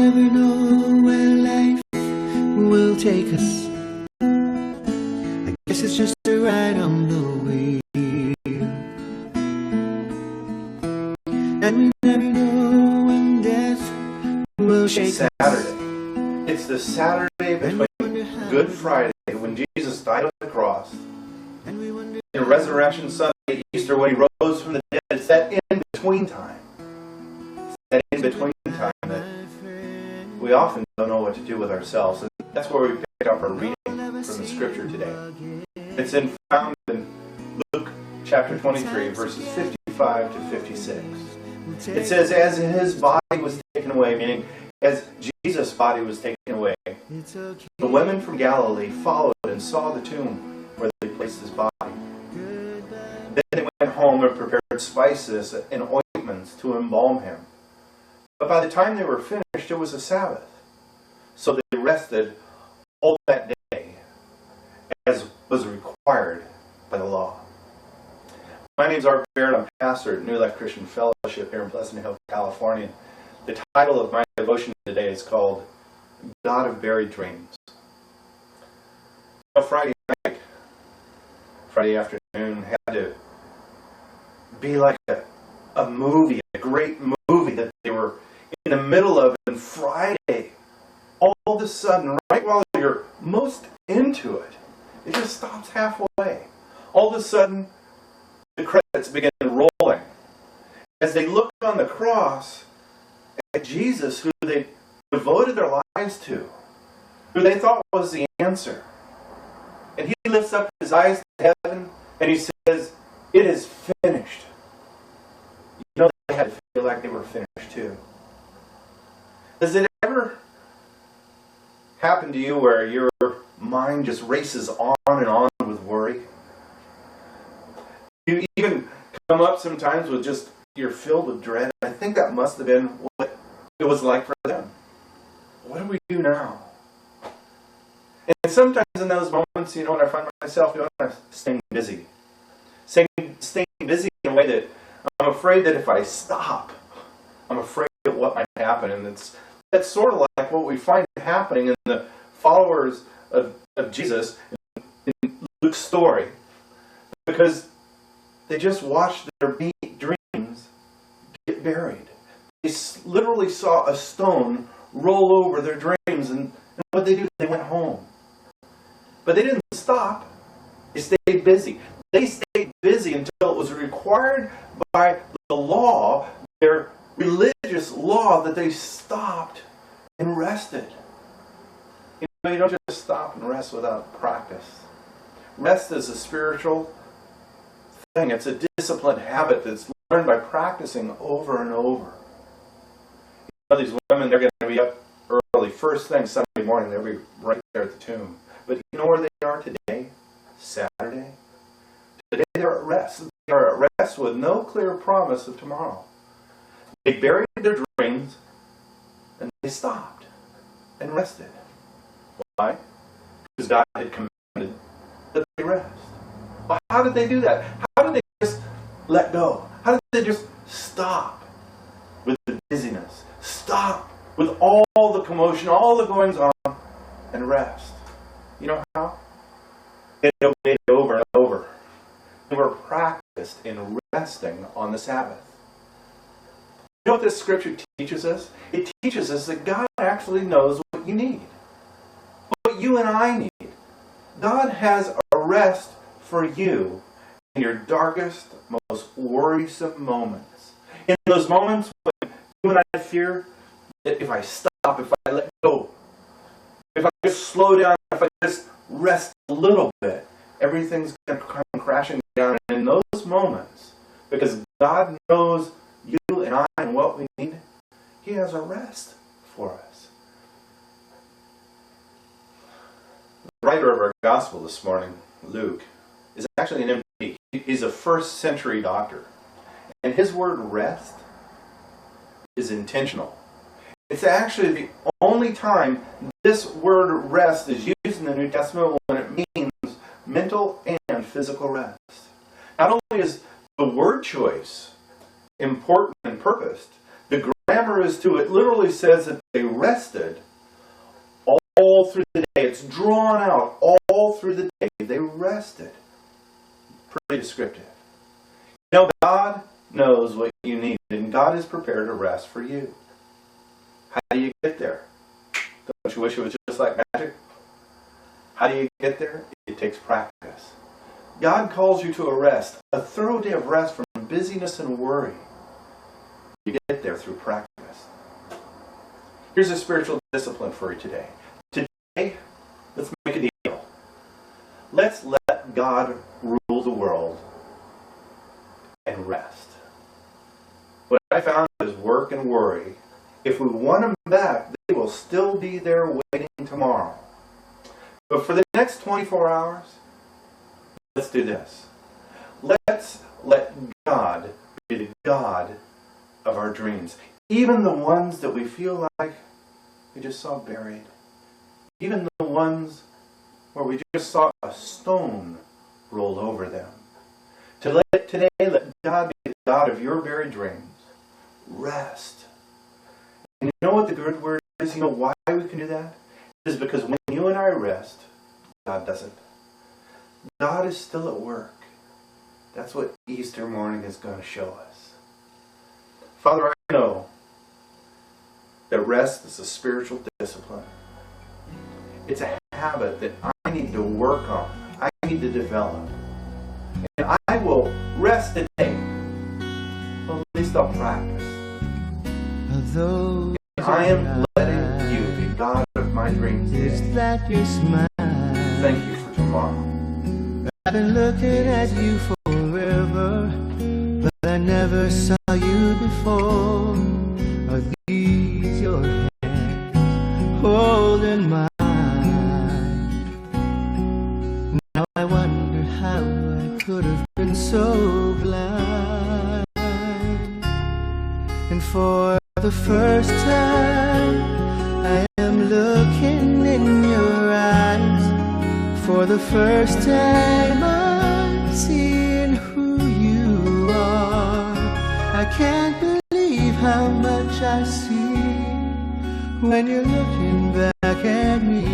never know where life will take us. I guess it's just a ride on the wheel. And we never know when death will shake us. Saturday. It's the Saturday between Good Friday, when Jesus died on the cross, and Resurrection Sunday, Easter, when he rose from the dead. It's that in-between time. It's that in-between time that we often don't know what to do with ourselves. And that's where we pick up our reading from the Scripture today. It's found in Luke chapter 23, verses 55 to 56. It says, as his body was taken away, meaning as Jesus' body was taken away, the women from Galilee followed and saw the tomb where they placed his body. Then they went home and prepared spices and ointments to embalm him. But by the time they were finished, it was a Sabbath. So they rested all that day, as was required by the law. My name's Barrett. I'm pastor at New Life Christian Fellowship here in Pleasant Hill, California. The title of my devotion today is called God of Buried Dreams. Friday night, Friday afternoon, had to be like a movie, a great movie that they were in the middle of. And Friday, all of a sudden, right while you're most into it, it just stops halfway. All of a sudden, the credits begin rolling. As they look on the cross at Jesus, who they devoted their lives to, who they thought was the answer. And he lifts up his eyes to heaven and he says, it is finished. You know, they had to feel like they were finished too. Does it ever happen to you where your mind just races on and on with worry? You even come up sometimes with just, you're filled with dread. I think that must have been what it was like for them. What do we do now? And sometimes in those moments, you know what I find myself doing? I'm staying busy. Staying busy in a way that I'm afraid that if I stop, I'm afraid of what might happen. And that's sort of like what we find happening in the followers of Jesus in Luke's story. Because they just watched their dreams get buried. They literally saw a stone roll over their dreams, and what they do, they went home. But they didn't stop. They stayed busy. They stayed busy until it was required by the law, their religious law, that they stopped and rested. You know, you don't just stop and rest without practice. Rest is a spiritual thing. It's a disciplined habit that's learned by practicing over and over. You know, these women, they're going to be up early, first thing Sunday morning, they'll be right there at the tomb. But you know where they are today? Saturday. Today they're at rest. They are at rest with no clear promise of tomorrow. They buried their dreams and they stopped and rested. Why? Because God had commanded that they rest. Well, how did they do that? How did they just let go? How did they just stop with the busyness? Stop with all the commotion, all the goings on, and rest. You know how? They obeyed over and over. They were practiced in resting on the Sabbath. You know what this scripture teaches us? It teaches us that God actually knows what you need. What you and I need. God has a rest for you in your darkest, most worrisome moments. In those moments when you and I fear that if I stop, if I let go, if I just slow down, if I just rest a little bit, everything's going to come crashing down. And in those moments, because God knows you and I and what we need, He has a rest for us. The writer of our gospel this morning, Luke, is actually an MD. He's a first century doctor. And his word rest is intentional. It's actually the only time this word rest is used in the New Testament when it means mental and physical rest. Not only is the word choice important and purposed, the grammar is too. It literally says that they rested all through the day. It's drawn out all through the day. They rested. Pretty descriptive. You know, God knows what you need, and God is prepared to rest for you. How do you get there? Don't you wish it was just like magic? How do you get there? It takes practice. God calls you to a rest, a thorough day of rest from busyness and worry. You get there through practice. Here's a spiritual discipline for you today. Today, let's make a deal. Let's let God rule the world and rest. What I found is work and worry. If we want them back, they will still be there waiting tomorrow. But for the next 24 hours, let's do this. Let's let God be the God of our dreams. Even the ones that we feel like we just saw buried. Even the ones where we just saw a stone roll over them. Today, let God be the God of your very dreams. Rest. And you know what the good word is? You know why we can do that? It is because when you and I rest, God doesn't. God is still at work. That's what Easter morning is going to show us. Father, I know that rest is a spiritual discipline. It's a habit that I need to work on. I need to develop. And I will rest today. Well, at least I'll practice. Although I am letting you be God of my dreams is today. that your smile? Thank you for tomorrow. I've been looking at you forever, but I never saw you before. Are these your hands holding mine? Now I wonder how I could have been so blind. And for the first time, I am looking in your eyes. For the first time, I'm seeing who you are. I can't believe how much I see when you're looking back at me.